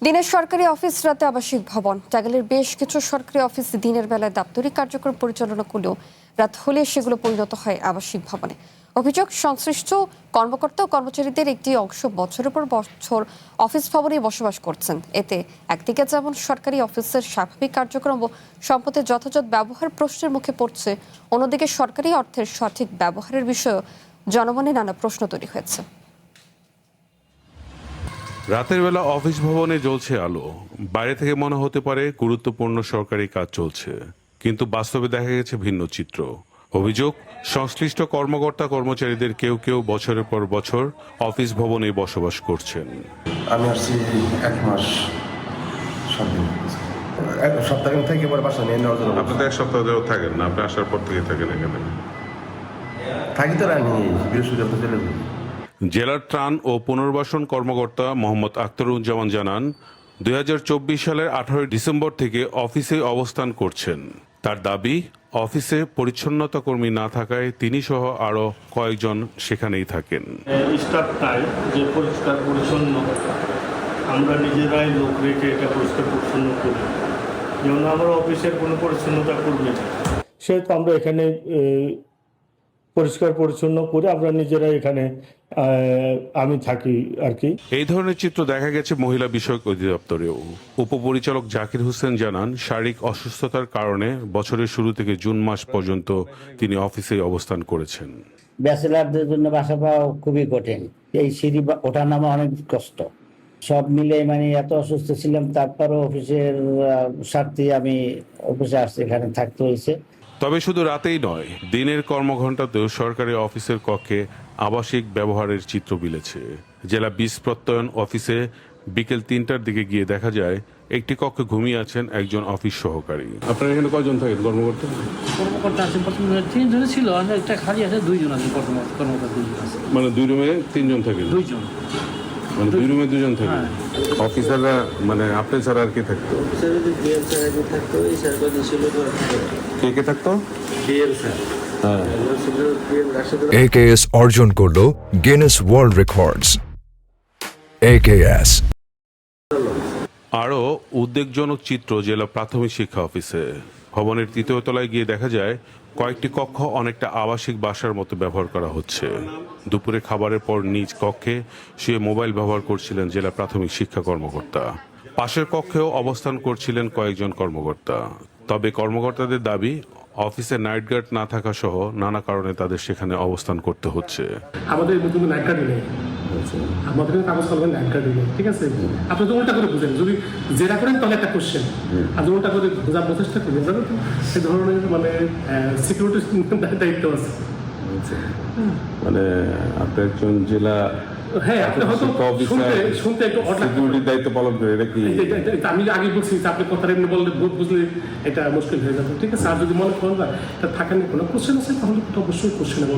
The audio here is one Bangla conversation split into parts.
দিনের সরকারি অফিস, রাতে আবাসিক ভবন। টাঙ্গাইলের বেশ কিছু সরকারি অফিস দিনের বেলায় দাপ্তরিক কার্যক্রম পরিচালনা করলেও রাত হলে সেগুলো পরিণত হয় আবাসিক ভবনে। অভিযোগ, সংশ্লিষ্ট কর্মকর্তা ও কর্মচারীদের একটি অংশ বছরের পর বছর অফিস ভবনে বসবাস করছেন। এতে একদিকে যেমন সরকারি অফিসের স্বাভাবিক কার্যক্রম ও সম্পদের যথাযথ ব্যবহার প্রশ্নের মুখে পড়ছে, অন্যদিকে সরকারি অর্থের সঠিক ব্যবহারের বিষয়ে জনমনে নানা প্রশ্ন তৈরি হয়েছে। রাতের বেলা অফিস ভবনে জ্বলছে আলো। বাইরে থেকে মনে হতে পারে গুরুত্বপূর্ণ সরকারি কাজ চলছে, কিন্তু বাস্তবে দেখা গেছে ভিন্ন চিত্র। অভিযোগ, সংশ্লিষ্ট কর্মকর্তা কর্মচারীদের কেউ কেউ বছরের পর বছর অফিস ভবনে বসবাস করছেন। আমি আসছি 1 মাস সপ্তাহ থেকে বাসা নিয়ে নেওয়ার জন্য। আপনি তো 1 সপ্তাহ ধরে থাকেন না, আপনি আসার পর থেকে থাকেন এখানে। থাকি তো রানি, বৃহস্পতিবার চলে যাই। জেলার ত্রাণ ও পুনর্বাসন কর্মকর্তা মোহাম্মদ আখতারুজ্জামান জানান, 2024 সালের 18 ডিসেম্বর থেকে অফিসে অবস্থান করছেন। তার দাবি, অফিসে পরিচ্ছন্নতা কর্মী না থাকায় তিনি সহ আরো কয়েকজন সেখানেই থাকেন। স্টাফ নাই যে পরিষ্কার পরিচ্ছন্ন, আমরা নিজেরাই লোক রেখে এটা পরিষ্কার পরিচ্ছন্ন করি। যেমন আমরা অফিসের কোনো পরিচ্ছন্নতা কর্মী নেই, সেহেতু আমরা এখানে পরিষ্কার পরিচ্ছন্ন করে আমরা নিজেরা এখানে আমি থাকি আর কি। এই ধরনের চিত্র দেখা গেছে মহিলা বিষয়ক অধিদপ্তরেও। উপপরিচালক জাকির হোসেন জানান, শারীরিক অসুস্থতার কারণে বছরের শুরু থেকে জুন মাস পর্যন্ত তিনি অফিসে অবস্থান করেছেন। ব্যাচেলারদের জন্য বাসা পাওয়া খুবই কঠিন, এই সিঁড়ি ওঠা নামা অনেক কষ্ট। সব মিলে মানে এত অসুস্থ ছিলাম, তারপরও অফিসের স্বার্থে আমি অফিসে আসছি, এখানে থাকতে হয়েছে। তবে শুধু রাতেই নয়, দিনের কর্মঘণ্টাতেও সরকারি অফিসের কক্ষে আবাসিক ব্যবহারের চিত্র মিলেছে। জেলা বীজ প্রত্যয়ন অফিসে বিকেল 3টার দিকে গিয়ে দেখা যায় একটি কক্ষে ঘুমিয়ে আছেন একজন অফিস সহকারী। আপনার এখানে কয়জন থাকেন কর্মকর্তা? কর্মকর্তা আছেন 3 জন ছিল, একটা খালি আছে, 2 জন আছে কর্মকর্তা 2 জন আছে। মানে 2 রুমে 3 জন থাকেন? 2 জন, মানে 2 রুমে 2 জন থাকেন। অফিসাররা মানে আপনি ছাড়া আর কে থাকতো? কে কে থাকতো? AKS অর্জন করলো গিনেস ওয়ার্ল্ড রেকর্ডস। AKS আরও উদ্বেগজনক চিত্র জেলা প্রাথমিক শিক্ষা অফিসে। ভবনের 3য় তলায় গিয়ে দেখা যায় কয়েকটি কক্ষ অনেকটা আবাসিক বাসার মতো ব্যবহার করা হচ্ছে। দুপুরে খাবারের পর নিজ কক্ষে শুয়ে মোবাইল ব্যবহার করছিলেন জেলা প্রাথমিক শিক্ষা কর্মকর্তা। পাশের কক্ষেও অবস্থান করছিলেন কয়েকজন কর্মকর্তা। তবে কর্মকর্তাদের দাবি, অফিসে নাইট গার্ড না থাকা সহ নানা কারণে তাদের সেখানে অবস্থান করতে হচ্ছে। আমাদের নতুন নাইট গার্ড নেই, আমাদের কাগজ কলমের নাইট গার্ড নেই, ঠিক আছে? আপনি তো উল্টা করে বুঝেন, যদি যেটা করেন তাহলে একটা কোশ্চেন, আর উল্টা করে বোঝার প্রচেষ্টা করি, জানেন তো এই ধরনের মানে সিকিউরিটি দায়িত্ব আছে। মানে আপনি একজন জেলা শুনতে একটু দায়িত্ব পালন করে, এটা কি? আমি আগে বলছি আপনি কথা এমনি বললে বুঝলে এটা মুশকিল হয়ে যাবে, ঠিক আছে? আর যদি মনে করেন এটা থাকেন কোনো কোশ্চেন আছে তাহলে অবশ্যই কোশ্চেন নেব।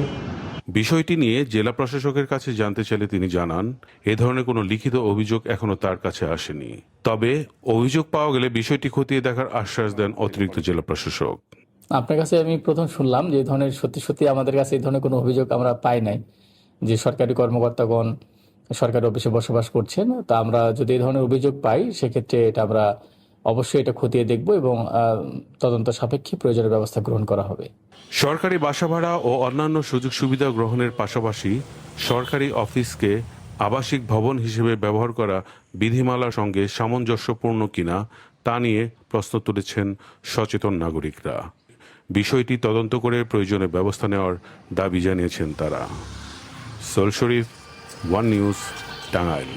বিষয়টি নিয়ে জেলা প্রশাসকের কাছে জানতে চাইলে তিনি জানান, এ ধরনের কোনো লিখিত অভিযোগ এখনো তার কাছে আসেনি। তবে অভিযোগ পাওয়া গেলে বিষয়টি খতিয়ে দেখার আশ্বাস দেন অতিরিক্ত জেলা প্রশাসক। আপনার কাছে আমি প্রথম শুনলাম যে এই ধরনের সত্যি আমাদের কাছে এই ধরনের কোনো অভিযোগ আমরা পাই নাই যে সরকারি কর্মকর্তাগণ সরকারি অফিসে বসবাস করছেন। তা আমরা যদি এই ধরনের অভিযোগ পাই, সেক্ষেত্রে এটা আমরা অবশ্যই এটা খতিয়ে দেখব এবং তদন্ত সাপেক্ষে প্রয়োজনীয় ব্যবস্থা গ্রহণ করা হবে। সরকারি বাসা ভাড়া ও অন্যান্য সুযোগ সুবিধা গ্রহণের পাশাপাশি সরকারি অফিসকে আবাসিক ভবন হিসেবে ব্যবহার করা বিধিমালার সঙ্গে সামঞ্জস্যপূর্ণ কিনা তা নিয়ে প্রশ্ন তুলেছেন সচেতন নাগরিকরা। বিষয়টি তদন্ত করে প্রয়োজনীয় ব্যবস্থা নেওয়ার দাবি জানিয়েছেন তারা। সোল শরীফ, ওয়ান নিউজ, টাঙ্গাইল।